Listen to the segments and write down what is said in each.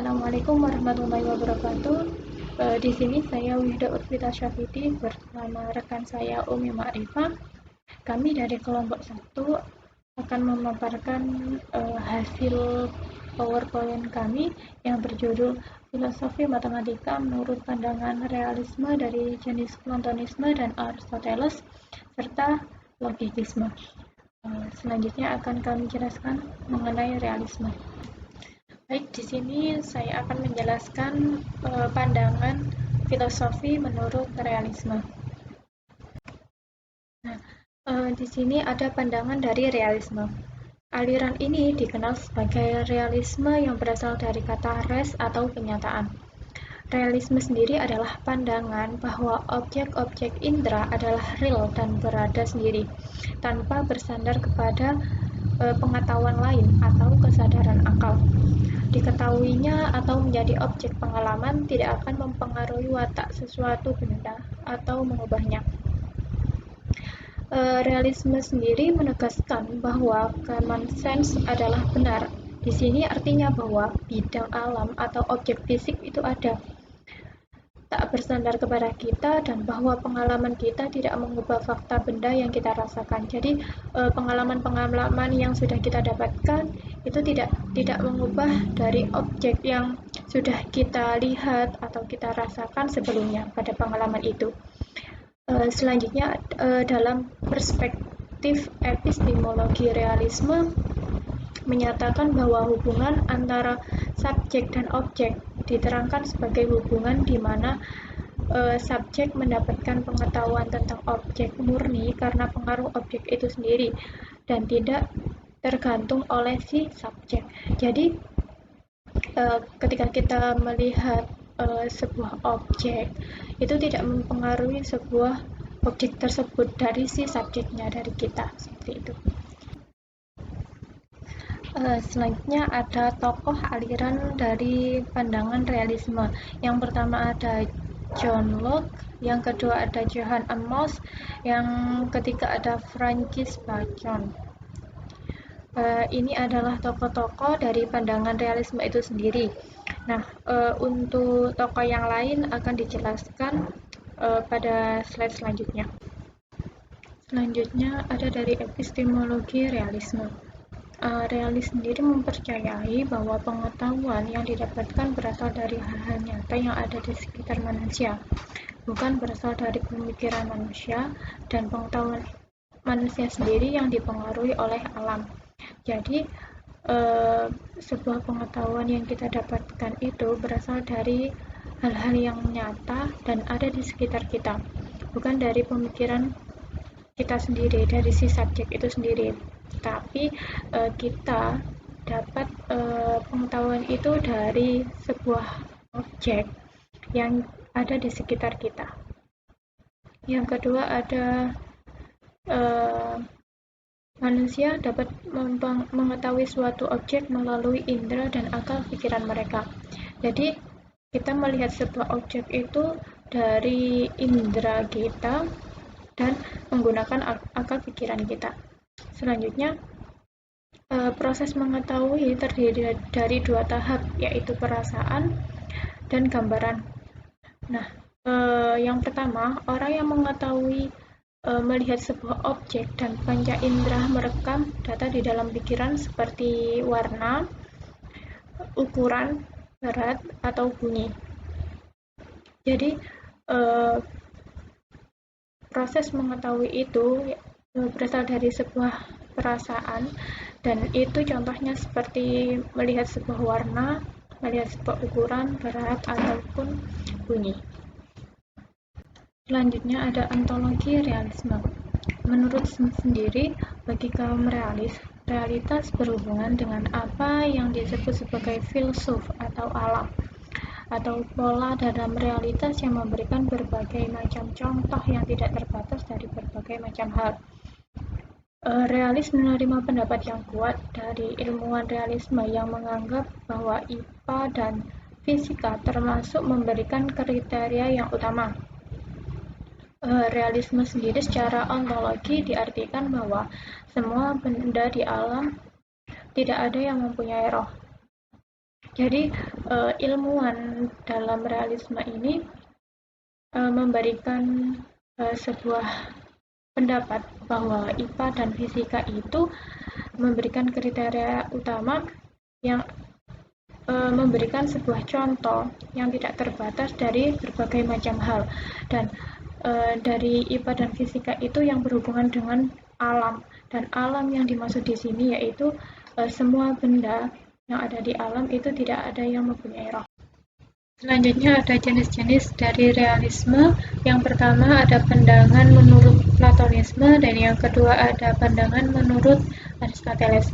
Assalamualaikum warahmatullahi wabarakatuh. Di sini saya Wida Urfita Syafidi bersama rekan saya Umi Ma'rifah. Kami dari kelompok 1 akan memaparkan hasil PowerPoint kami yang berjudul Filosofi Matematika menurut pandangan realisme dari jenis Platonisme dan Aristoteles serta logistisme. Selanjutnya akan kami jelaskan mengenai realisme. Baik, di sini saya akan menjelaskan pandangan filosofi menurut realisme. Nah, di sini ada pandangan dari realisme. Aliran ini dikenal sebagai realisme yang berasal dari kata res atau kenyataan. Realisme sendiri adalah pandangan bahwa objek-objek indera adalah real dan berada sendiri, tanpa bersandar kepada pengetahuan lain atau kesadaran akal. Diketahuinya atau menjadi objek pengalaman tidak akan mempengaruhi watak sesuatu benda atau mengubahnya. Realisme sendiri menegaskan bahwa common sense adalah benar. Di sini artinya bahwa bidang alam atau objek fisik itu ada, tak bersandar kepada kita, dan bahwa pengalaman kita tidak mengubah fakta benda yang kita rasakan. Jadi pengalaman-pengalaman yang sudah kita dapatkan itu tidak mengubah dari objek yang sudah kita lihat atau kita rasakan sebelumnya pada pengalaman itu. Selanjutnya dalam perspektif epistemologi realisme menyatakan bahwa hubungan antara subjek dan objek diterangkan sebagai hubungan di mana subjek mendapatkan pengetahuan tentang objek murni karena pengaruh objek itu sendiri dan tidak tergantung oleh si subjek. Jadi ketika kita melihat sebuah objek itu tidak mempengaruhi sebuah objek tersebut dari si subjeknya, dari kita, seperti itu. Selanjutnya ada tokoh aliran dari pandangan realisme. Yang pertama ada John Locke, yang kedua ada Johann Amos, yang ketiga ada Francis Bacon. Ini adalah tokoh-tokoh dari pandangan realisme itu sendiri. Nah, untuk tokoh yang lain akan dijelaskan pada slide selanjutnya. Selanjutnya ada dari epistemologi realisme. Realis sendiri mempercayai bahwa pengetahuan yang didapatkan berasal dari hal-hal nyata yang ada di sekitar manusia, bukan berasal dari pemikiran manusia, dan pengetahuan manusia sendiri yang dipengaruhi oleh alam. Jadi sebuah pengetahuan yang kita dapatkan itu berasal dari hal-hal yang nyata dan ada di sekitar kita, bukan dari pemikiran kita sendiri, dari si subjek itu sendiri, tapi kita dapat pengetahuan itu dari sebuah objek yang ada di sekitar kita. Yang kedua ada manusia dapat mengetahui suatu objek melalui indera dan akal pikiran mereka. Jadi kita melihat sebuah objek itu dari indera kita dan menggunakan akal pikiran kita. Selanjutnya proses mengetahui terdiri dari 2 tahap, yaitu perasaan dan gambaran. Nah, yang pertama, orang yang mengetahui melihat sebuah objek dan panca indera merekam data di dalam pikiran seperti warna, ukuran, berat, atau bunyi. Jadi proses mengetahui itu berasal dari sebuah perasaan, dan itu contohnya seperti melihat sebuah warna, melihat sebuah ukuran, berat, ataupun bunyi. Selanjutnya ada ontologi realisme. Menurut sendiri, bagi kaum realis, realitas berhubungan dengan apa yang disebut sebagai filsuf atau alam, atau pola dalam realitas yang memberikan berbagai macam contoh yang tidak terbatas dari berbagai macam hal. Realis menerima pendapat yang kuat dari ilmuwan realisme yang menganggap bahwa IPA dan fisika termasuk memberikan kriteria yang utama. Realisme sendiri secara ontologi diartikan bahwa semua benda di alam tidak ada yang mempunyai roh. Jadi ilmuwan dalam realisme ini memberikan sebuah pendapat bahwa IPA dan fisika itu memberikan kriteria utama yang memberikan sebuah contoh yang tidak terbatas dari berbagai macam hal, dan dari IPA dan fisika itu yang berhubungan dengan alam, dan alam yang dimaksud di sini yaitu semua benda yang ada di alam itu tidak ada yang mempunyai roh. Selanjutnya ada jenis-jenis dari realisme. Yang pertama ada pandangan menurut Platonisme, dan yang kedua ada pandangan menurut Aristoteles.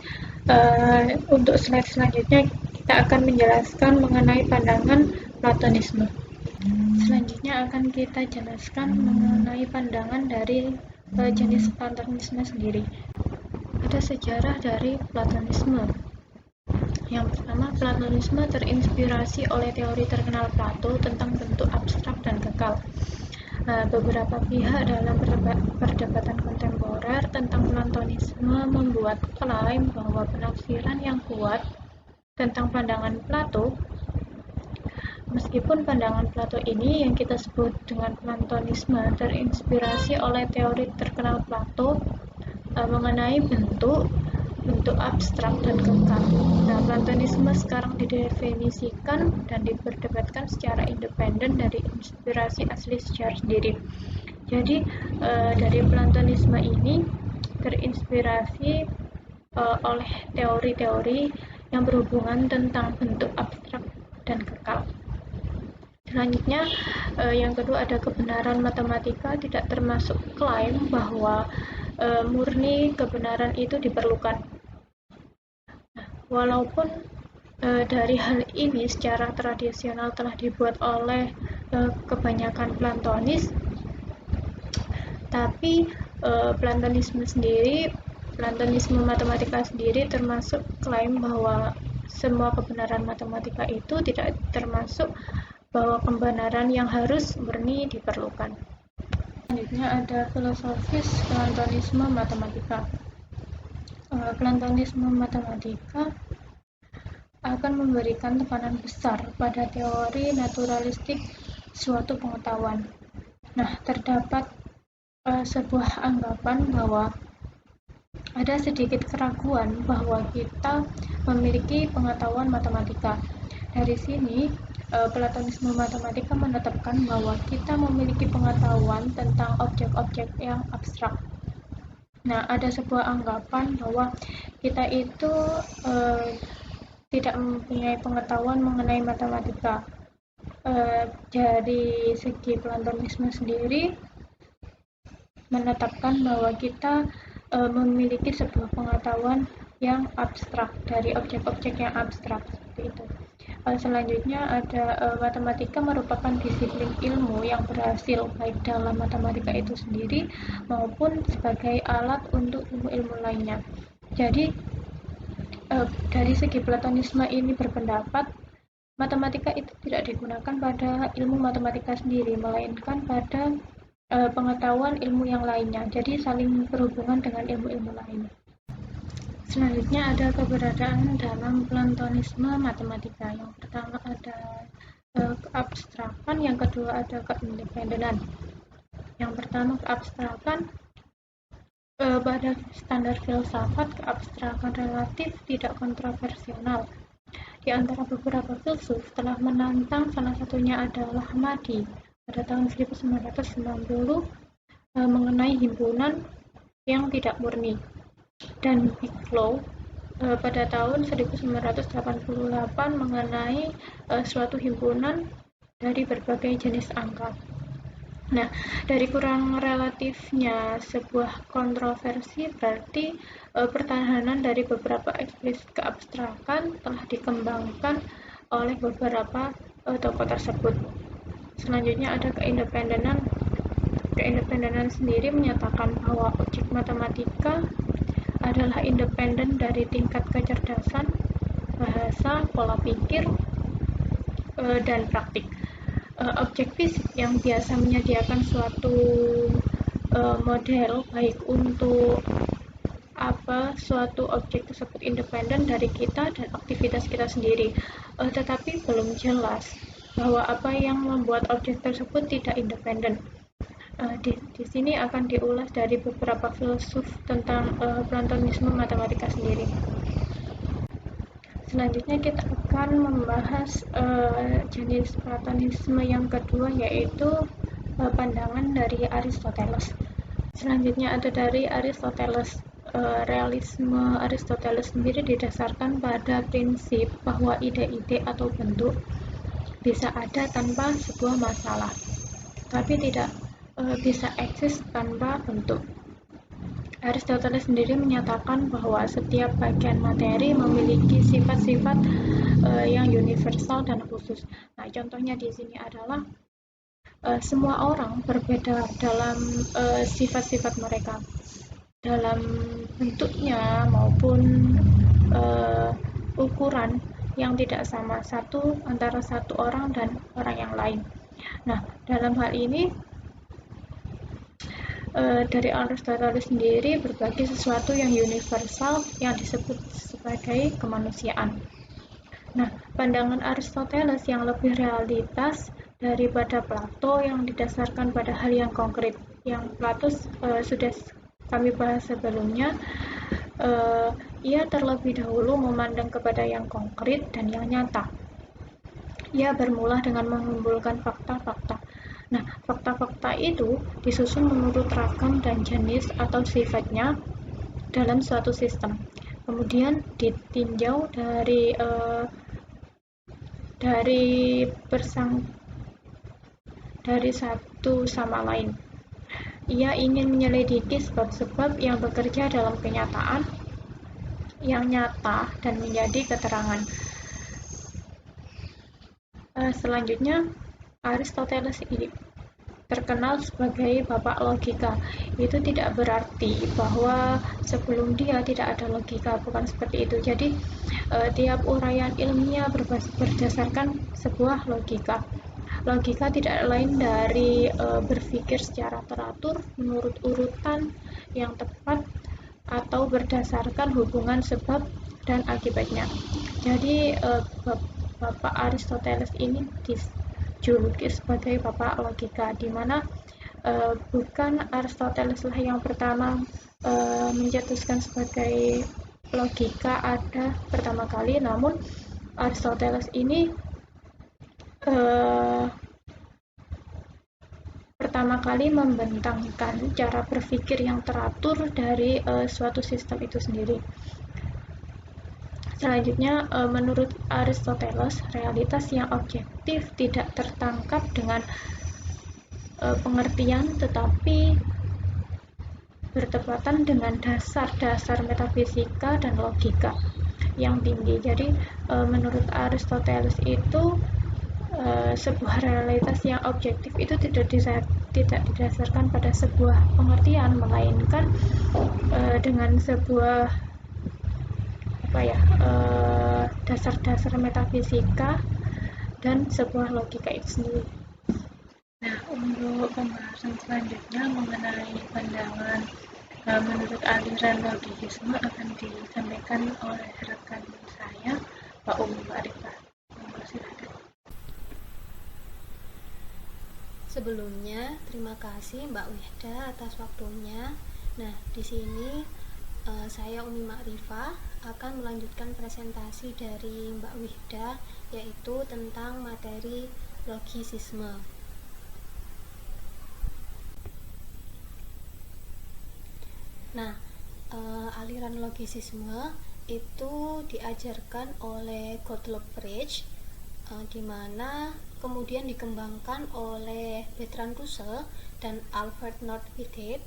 Untuk slide selanjutnya kita akan menjelaskan mengenai pandangan Platonisme. Selanjutnya akan kita jelaskan mengenai pandangan dari jenis Platonisme sendiri. Ada sejarah dari Platonisme. Yang pertama, Platonisme terinspirasi oleh teori terkenal Plato tentang bentuk abstrak dan kekal. Beberapa pihak dalam perdebatan kontemporer tentang Platonisme membuat klaim bahwa penafsiran yang kuat tentang pandangan Plato, meskipun pandangan Plato ini yang kita sebut dengan Platonisme terinspirasi oleh teori terkenal Plato mengenai bentuk abstrak dan kekal. Nah, Platonisme sekarang didefinisikan dan diperdebatkan secara independen dari inspirasi asli sejarah sendiri. Jadi dari Platonisme ini terinspirasi oleh teori-teori yang berhubungan tentang bentuk abstrak dan kekal. Selanjutnya, yang kedua ada kebenaran matematika, tidak termasuk klaim bahwa murni kebenaran itu diperlukan. Walaupun dari hal ini secara tradisional telah dibuat oleh kebanyakan Platonis, tapi Platonisme matematika sendiri termasuk klaim bahwa semua kebenaran matematika itu tidak termasuk bahwa kebenaran yang harus murni diperlukan. Selanjutnya ada filosofis Platonisme matematika. Platonisme matematika akan memberikan tekanan besar pada teori naturalistik suatu pengetahuan. Nah, terdapat sebuah anggapan bahwa ada sedikit keraguan bahwa kita memiliki pengetahuan matematika. Dari sini, Platonisme matematika menetapkan bahwa kita memiliki pengetahuan tentang objek-objek yang abstrak. Nah, ada sebuah anggapan bahwa kita itu tidak mempunyai pengetahuan mengenai matematika. Dari segi Platonisme sendiri menetapkan bahwa kita memiliki sebuah pengetahuan yang abstrak dari objek-objek yang abstrak seperti itu. Selanjutnya ada matematika merupakan disiplin ilmu yang berhasil baik dalam matematika itu sendiri maupun sebagai alat untuk ilmu-ilmu lainnya. Jadi dari segi Platonisme ini berpendapat matematika itu tidak digunakan pada ilmu matematika sendiri, melainkan pada pengetahuan ilmu yang lainnya. Jadi saling berhubungan dengan ilmu-ilmu lain. Selanjutnya ada keberadaan dalam Platonisme matematika. Yang pertama ada keabstrakan, yang kedua ada keindependenan. Yang pertama keabstrakan, pada standar filsafat keabstrakan relatif tidak kontroversial. Di antara beberapa filsuf telah menantang, salah satunya adalah Hamadi pada tahun 1990 mengenai himpunan yang tidak murni, dan Bigelow pada tahun 1988 mengenai suatu himpunan dari berbagai jenis angka. Nah, dari kurang relatifnya sebuah kontroversi berarti pertahanan dari beberapa eksplisit keabstrakan telah dikembangkan oleh beberapa tokoh tersebut. Selanjutnya ada keindependenan. Keindependenan sendiri menyatakan bahwa objek matematika adalah independen dari tingkat kecerdasan, bahasa, pola pikir, dan praktik. Objek fisik yang biasa menyediakan suatu model baik untuk apa suatu objek tersebut independen dari kita dan aktivitas kita sendiri, tetapi belum jelas bahwa apa yang membuat objek tersebut tidak independen. Di sini akan diulas dari beberapa filsuf tentang Platonisme matematika sendiri. Selanjutnya kita akan membahas jenis Platonisme yang kedua, yaitu pandangan dari Aristoteles. Selanjutnya ada dari Aristoteles. Realisme Aristoteles sendiri didasarkan pada prinsip bahwa ide-ide atau bentuk bisa ada tanpa sebuah masalah, tapi tidak bisa eksis tanpa bentuk. Aristoteles sendiri menyatakan bahwa setiap bagian materi memiliki sifat-sifat yang universal dan khusus. Nah, contohnya di sini adalah semua orang berbeda dalam sifat-sifat mereka, dalam bentuknya maupun ukuran yang tidak sama antara satu orang dan orang yang lain. Nah, dalam hal ini dari Aristoteles sendiri berbagi sesuatu yang universal yang disebut sebagai kemanusiaan. Nah, pandangan Aristoteles yang lebih realitas daripada Plato yang didasarkan pada hal yang konkret. Yang Plato sudah kami bahas sebelumnya, ia terlebih dahulu memandang kepada yang konkret dan yang nyata. Ia bermula dengan mengumpulkan fakta-fakta. Nah, fakta-fakta itu disusun menurut ragam dan jenis atau sifatnya dalam suatu sistem. Kemudian ditinjau dari satu sama lain. Ia ingin menyelidiki sebab-sebab yang bekerja dalam kenyataan yang nyata dan menjadi keterangan. Selanjutnya, Aristoteles ini terkenal sebagai bapak logika. Itu tidak berarti bahwa sebelum dia tidak ada logika, bukan seperti itu. Jadi tiap uraian ilmiah berdasarkan sebuah logika. Logika tidak lain dari berpikir secara teratur menurut urutan yang tepat atau berdasarkan hubungan sebab dan akibatnya. Jadi Bapak Aristoteles ini dijuluki sebagai bapak logika, di mana bukan Aristoteles lah yang pertama mencetuskan sebagai logika ada pertama kali, namun Aristoteles ini pertama kali membentangkan cara berpikir yang teratur dari suatu sistem itu sendiri. Selanjutnya, menurut Aristoteles, realitas yang objektif tidak tertangkap dengan pengertian, tetapi bertepatan dengan dasar-dasar metafisika dan logika yang tinggi. Jadi, menurut Aristoteles itu sebuah realitas yang objektif itu tidak didasarkan pada sebuah pengertian, melainkan dengan sebuah dasar-dasar metafisika dan sebuah logika itu sendiri. Nah, untuk pembahasan selanjutnya mengenai pandangan menurut aliran logisme akan disampaikan oleh rekan saya, Pak Umi Marifah. Silakan. Sebelumnya, terima kasih Mbak Wihda atas waktunya. Nah, di sini saya Umi Makrifah akan melanjutkan presentasi dari Mbak Wihda, yaitu tentang materi logisisme. Nah, aliran logisisme itu diajarkan oleh Gottlob Frege, di mana kemudian dikembangkan oleh Bertrand Russell dan Alfred North Whitehead.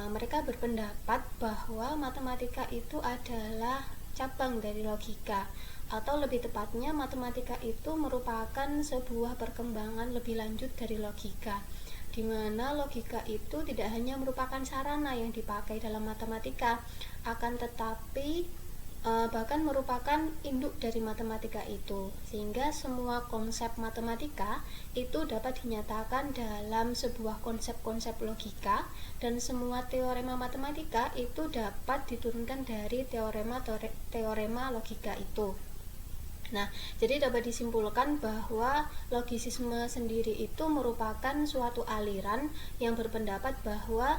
Mereka berpendapat bahwa matematika itu adalah cabang dari logika, atau lebih tepatnya matematika itu merupakan sebuah perkembangan lebih lanjut dari logika, di mana logika itu tidak hanya merupakan sarana yang dipakai dalam matematika, akan tetapi bahkan merupakan induk dari matematika itu, sehingga semua konsep matematika itu dapat dinyatakan dalam sebuah konsep-konsep logika, dan semua teorema matematika itu dapat diturunkan dari teorema logika itu. Nah, jadi dapat disimpulkan bahwa logisisme sendiri itu merupakan suatu aliran yang berpendapat bahwa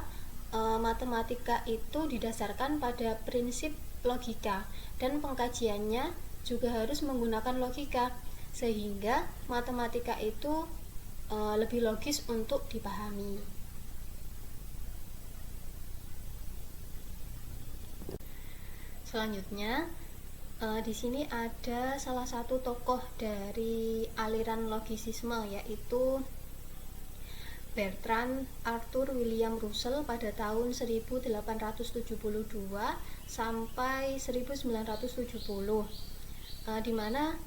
matematika itu didasarkan pada prinsip logika, dan pengkajiannya juga harus menggunakan logika, sehingga matematika itu lebih logis untuk dipahami. Selanjutnya, di sini ada salah satu tokoh dari aliran logisisme, yaitu Bertrand Arthur William Russell pada tahun 1872 sampai 1970, di mana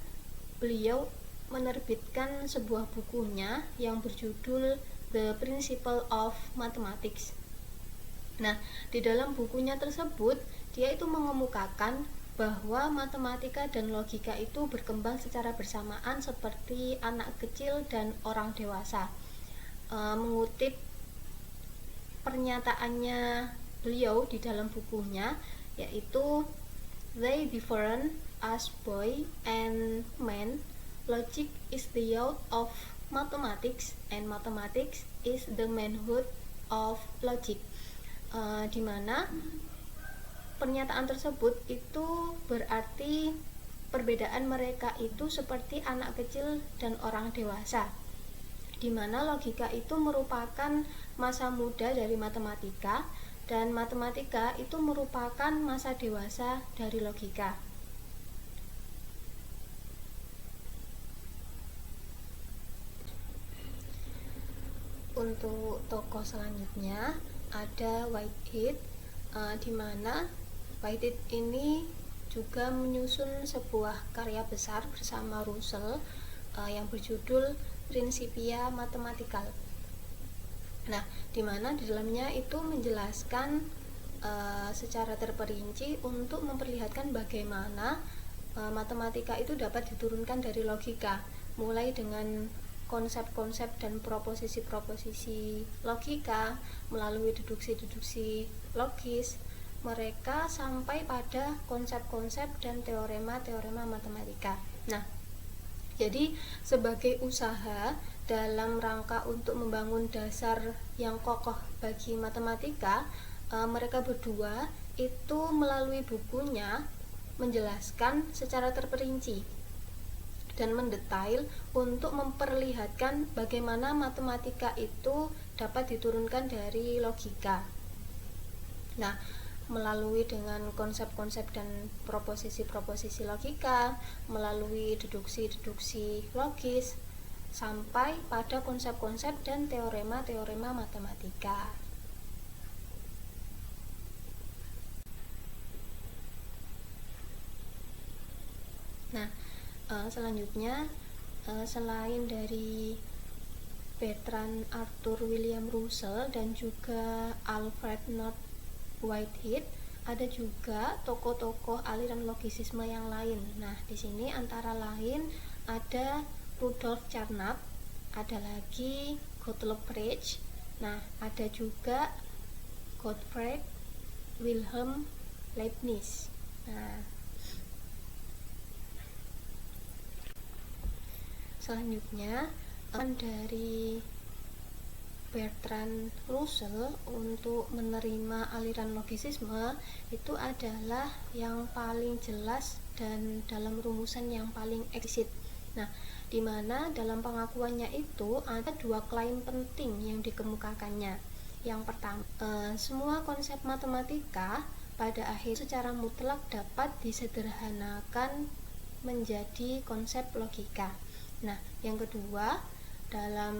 beliau menerbitkan sebuah bukunya yang berjudul The Principle of Mathematics. Nah, di dalam bukunya tersebut, dia itu mengemukakan bahwa matematika dan logika itu berkembang secara bersamaan seperti anak kecil dan orang dewasa. Mengutip pernyataannya beliau di dalam bukunya, yaitu they different as boy and man, logic is the youth of mathematics and mathematics is the manhood of logic. Di mana pernyataan tersebut itu berarti perbedaan mereka itu seperti anak kecil dan orang dewasa, di mana logika itu merupakan masa muda dari matematika, dan matematika itu merupakan masa dewasa dari logika. Untuk tokoh selanjutnya ada Whitehead, di mana Whitehead ini juga menyusun sebuah karya besar bersama Russell yang berjudul Principia Mathematical. Nah, di mana di dalamnya itu menjelaskan secara terperinci untuk memperlihatkan bagaimana matematika itu dapat diturunkan dari logika, mulai dengan konsep-konsep dan proposisi-proposisi logika, melalui deduksi-deduksi logis mereka sampai pada konsep-konsep dan teorema-teorema matematika. Nah, jadi sebagai usaha dalam rangka untuk membangun dasar yang kokoh bagi matematika, mereka berdua itu melalui bukunya menjelaskan secara terperinci dan mendetail untuk memperlihatkan bagaimana matematika itu dapat diturunkan dari logika. Nah, melalui dengan konsep-konsep dan proposisi-proposisi logika, melalui deduksi-deduksi logis, sampai pada konsep-konsep dan teorema-teorema matematika. Nah, selanjutnya, selain dari Bertrand Arthur William Russell dan juga Alfred North Whitehead, ada juga tokoh-tokoh aliran logisisme yang lain. Nah, di sini antara lain ada Rudolf Carnap, ada lagi Gottlob Frege, nah ada juga Gottfried Wilhelm Leibniz. Nah, selanjutnya dari Bertrand Russell untuk menerima aliran logisisme itu adalah yang paling jelas dan dalam rumusan yang paling eksplisit. Nah, di mana dalam pengakuannya itu ada dua klaim penting yang dikemukakannya. Yang pertama, semua konsep matematika pada akhir secara mutlak dapat disederhanakan menjadi konsep logika. Nah, yang kedua, dalam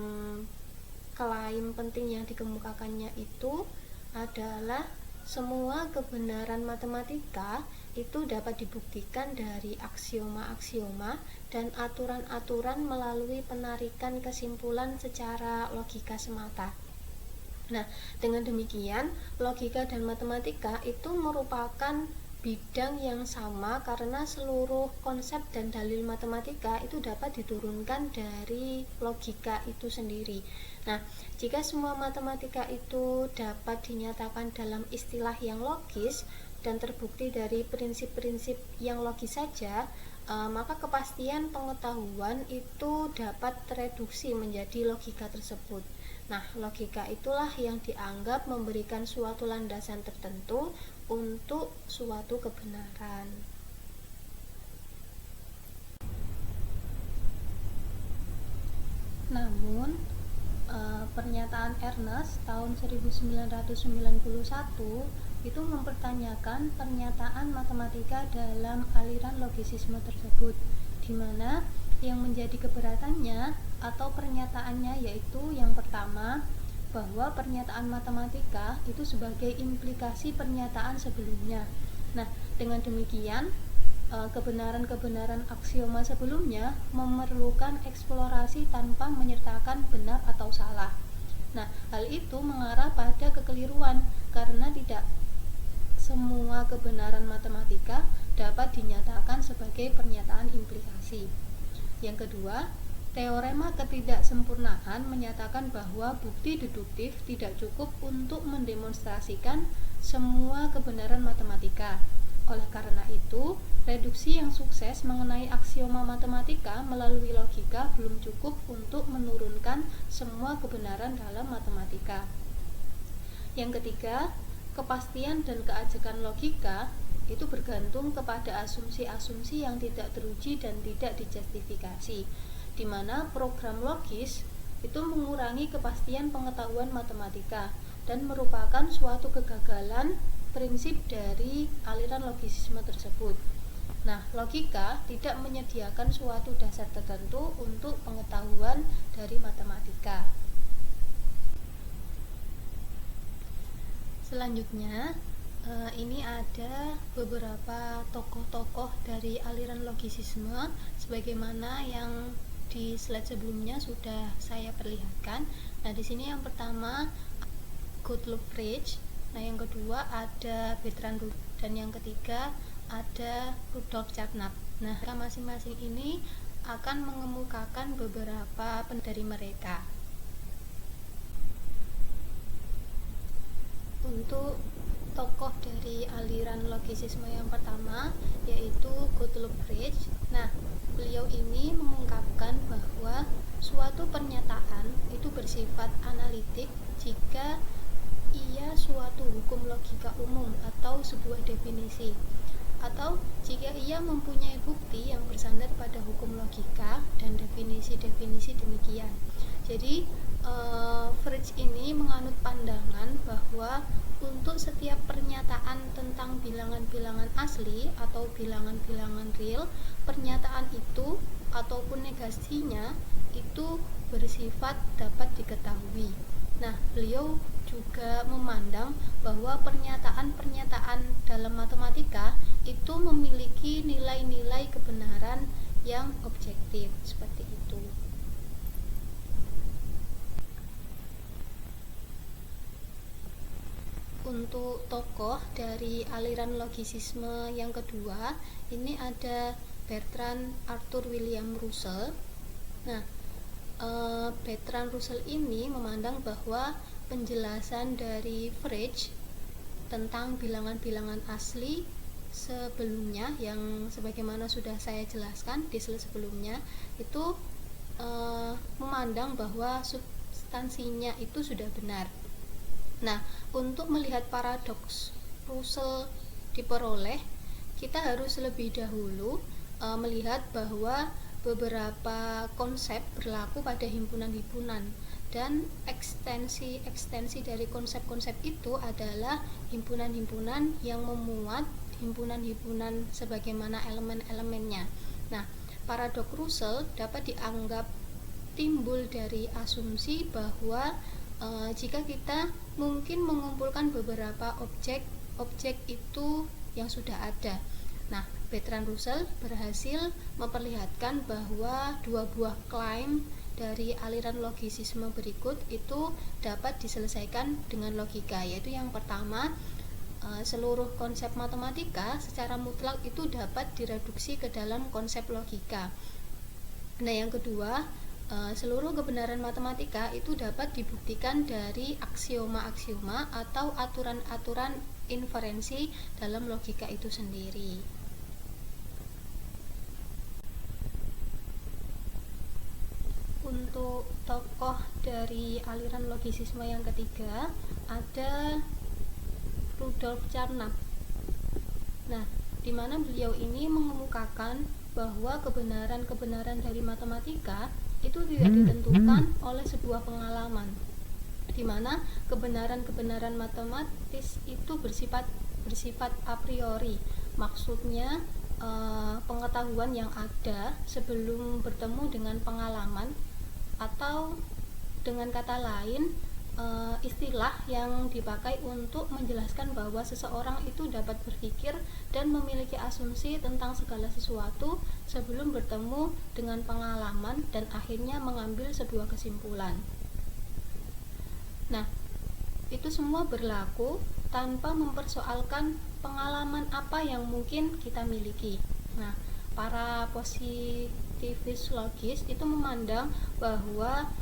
klaim penting yang dikemukakannya itu adalah semua kebenaran matematika itu dapat dibuktikan dari aksioma-aksioma dan aturan-aturan melalui penarikan kesimpulan secara logika semata. Nah, dengan demikian, logika dan matematika itu merupakan bidang yang sama karena seluruh konsep dan dalil matematika itu dapat diturunkan dari logika itu sendiri. Nah, jika semua matematika itu dapat dinyatakan dalam istilah yang logis dan terbukti dari prinsip-prinsip yang logis saja, maka kepastian pengetahuan itu dapat tereduksi menjadi logika tersebut. Nah, logika itulah yang dianggap memberikan suatu landasan tertentu untuk suatu kebenaran. Namun, pernyataan Ernest tahun 1991 itu mempertanyakan pernyataan matematika dalam aliran logisisme tersebut, di mana yang menjadi keberatannya atau pernyataannya yaitu yang pertama, bahwa pernyataan matematika itu sebagai implikasi pernyataan sebelumnya. Nah, dengan demikian kebenaran-kebenaran aksioma sebelumnya memerlukan eksplorasi tanpa menyertakan benar atau salah. Nah, hal itu mengarah pada kekeliruan karena tidak semua kebenaran matematika dapat dinyatakan sebagai pernyataan implikasi. Yang kedua, teorema ketidaksempurnaan menyatakan bahwa bukti deduktif tidak cukup untuk mendemonstrasikan semua kebenaran matematika. Oleh karena itu, reduksi yang sukses mengenai aksioma matematika melalui logika belum cukup untuk menurunkan semua kebenaran dalam matematika. Yang ketiga, kepastian dan keajekan logika itu bergantung kepada asumsi-asumsi yang tidak teruji dan tidak dijustifikasi, di mana program logis itu mengurangi kepastian pengetahuan matematika dan merupakan suatu kegagalan prinsip dari aliran logisisme tersebut. Nah, logika tidak menyediakan suatu dasar tertentu untuk pengetahuan dari matematika. Selanjutnya, ini ada beberapa tokoh-tokoh dari aliran logisisme sebagaimana yang di slide sebelumnya sudah saya perlihatkan. Nah, di sini yang pertama Gottlob Frege, nah yang kedua ada Bertrand Russell, dan yang ketiga ada Rudolf Carnap. Nah, masing-masing ini akan mengemukakan beberapa dari mereka. Untuk tokoh dari aliran logisisme yang pertama yaitu Gottlob Frege. Nah, beliau ini mengungkapkan bahwa suatu pernyataan itu bersifat analitik jika ia suatu hukum logika umum atau sebuah definisi, atau jika ia mempunyai bukti yang bersandar pada hukum logika dan definisi-definisi demikian. Jadi Frege ini menganut pandangan bahwa untuk setiap pernyataan tentang bilangan-bilangan asli atau bilangan-bilangan real, pernyataan itu ataupun negasinya itu bersifat dapat diketahui. Nah, beliau juga memandang bahwa pernyataan-pernyataan dalam matematika itu memiliki nilai-nilai kebenaran yang objektif, seperti itu. Untuk tokoh dari aliran logisisme yang kedua, ini ada Bertrand Arthur William Russell. Nah, Bertrand Russell ini memandang bahwa penjelasan dari Frege tentang bilangan-bilangan asli sebelumnya yang sebagaimana sudah saya jelaskan di slide sebelumnya itu memandang bahwa substansinya itu sudah benar. Nah, untuk melihat paradoks Russell diperoleh, kita harus lebih dahulu melihat bahwa beberapa konsep berlaku pada himpunan-himpunan dan ekstensi dari konsep-konsep itu adalah himpunan-himpunan yang memuat himpunan-himpunan sebagaimana elemen-elemennya. Nah, paradoks Russell dapat dianggap timbul dari asumsi bahwa jika kita mungkin mengumpulkan beberapa objek itu yang sudah ada. Nah, Bertrand Russell berhasil memperlihatkan bahwa dua buah klaim dari aliran logisisme berikut itu dapat diselesaikan dengan logika, yaitu yang pertama, seluruh konsep matematika secara mutlak itu dapat direduksi ke dalam konsep logika. Nah, yang kedua, seluruh kebenaran matematika itu dapat dibuktikan dari aksioma-aksioma atau aturan-aturan inferensi dalam logika itu sendiri. Untuk tokoh dari aliran logisisme yang ketiga ada Rudolf Carnap. Nah, di mana beliau ini mengemukakan bahwa kebenaran-kebenaran dari matematika itu tidak ditentukan oleh sebuah pengalaman, di mana kebenaran-kebenaran matematis itu bersifat a priori. Maksudnya pengetahuan yang ada sebelum bertemu dengan pengalaman, atau dengan kata lain istilah yang dipakai untuk menjelaskan bahwa seseorang itu dapat berpikir dan memiliki asumsi tentang segala sesuatu sebelum bertemu dengan pengalaman dan akhirnya mengambil sebuah kesimpulan. Nah, itu semua berlaku tanpa mempersoalkan pengalaman apa yang mungkin kita miliki. Nah, para positivis logis itu memandang bahwa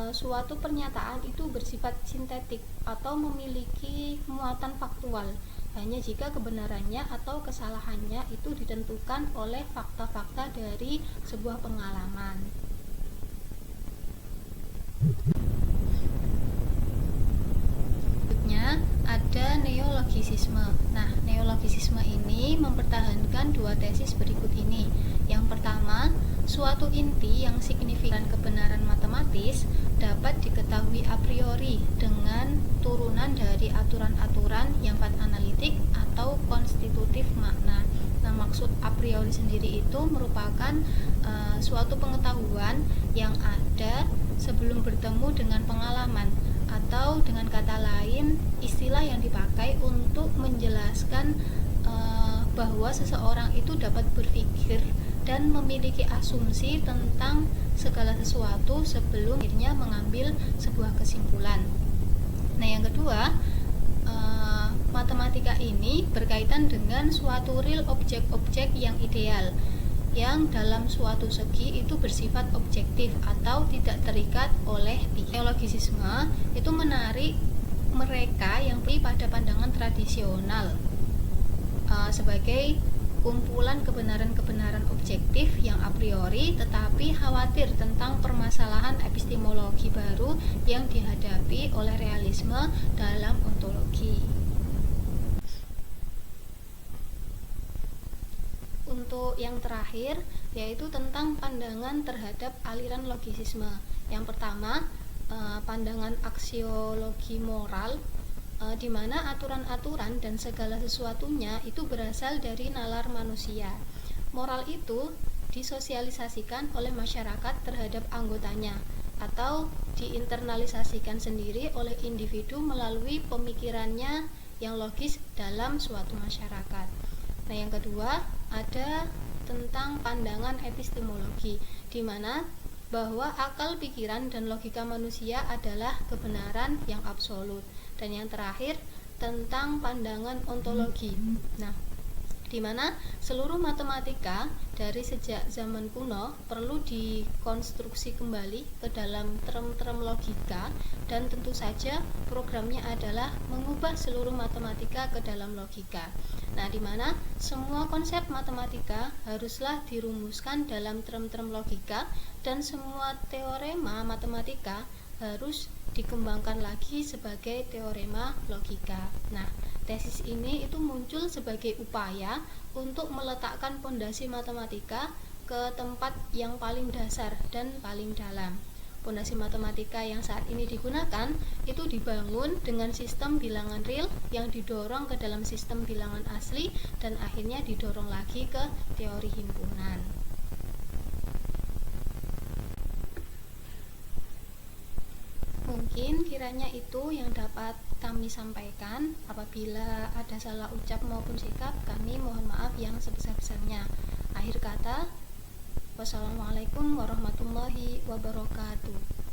suatu pernyataan itu bersifat sintetik atau memiliki muatan faktual hanya jika kebenarannya atau kesalahannya itu ditentukan oleh fakta-fakta dari sebuah pengalaman. Berikutnya ada neologisisme. Nah, neologisisme ini mempertahankan dua tesis berikut ini. Yang pertama, suatu inti yang signifikan kebenaran matematis dapat diketahui a priori dengan turunan dari aturan-aturan yang analitik atau konstitutif makna. Nah, maksud a priori sendiri itu merupakan suatu pengetahuan yang ada sebelum bertemu dengan pengalaman, atau dengan kata lain istilah yang dipakai untuk menjelaskan bahwa seseorang itu dapat berpikir dan memiliki asumsi tentang segala sesuatu sebelum akhirnya mengambil sebuah kesimpulan. Nah, yang kedua, matematika ini berkaitan dengan suatu real objek-objek yang ideal, yang dalam suatu segi itu bersifat objektif atau tidak terikat oleh neologisisme. Itu menarik mereka yang pada pandangan tradisional sebagai kumpulan kebenaran-kebenaran objektif yang a priori, tetapi khawatir tentang permasalahan epistemologi baru yang dihadapi oleh realisme dalam ontologi. Untuk yang terakhir, yaitu tentang pandangan terhadap aliran logisisme. Yang pertama, pandangan aksiologi moral, di mana aturan-aturan dan segala sesuatunya itu berasal dari nalar manusia. Moral itu disosialisasikan oleh masyarakat terhadap anggotanya atau diinternalisasikan sendiri oleh individu melalui pemikirannya yang logis dalam suatu masyarakat. Nah, yang kedua ada tentang pandangan epistemologi, di mana bahwa akal, pikiran, dan logika manusia adalah kebenaran yang absolut. Dan yang terakhir tentang pandangan ontologi. Nah, di mana seluruh matematika dari sejak zaman kuno perlu dikonstruksi kembali ke dalam term-term logika, dan tentu saja programnya adalah mengubah seluruh matematika ke dalam logika. Nah, di mana semua konsep matematika haruslah dirumuskan dalam term-term logika, dan semua teorema matematika harus dikembangkan lagi sebagai teorema logika. Nah, tesis ini itu muncul sebagai upaya untuk meletakkan pondasi matematika ke tempat yang paling dasar dan paling dalam. Pondasi matematika yang saat ini digunakan itu dibangun dengan sistem bilangan real yang didorong ke dalam sistem bilangan asli dan akhirnya didorong lagi ke teori himpunan. Mungkin kiranya itu yang dapat kami sampaikan. Apabila ada salah ucap maupun sikap, kami mohon maaf yang sebesar-besarnya. Akhir kata, wassalamualaikum warahmatullahi wabarakatuh.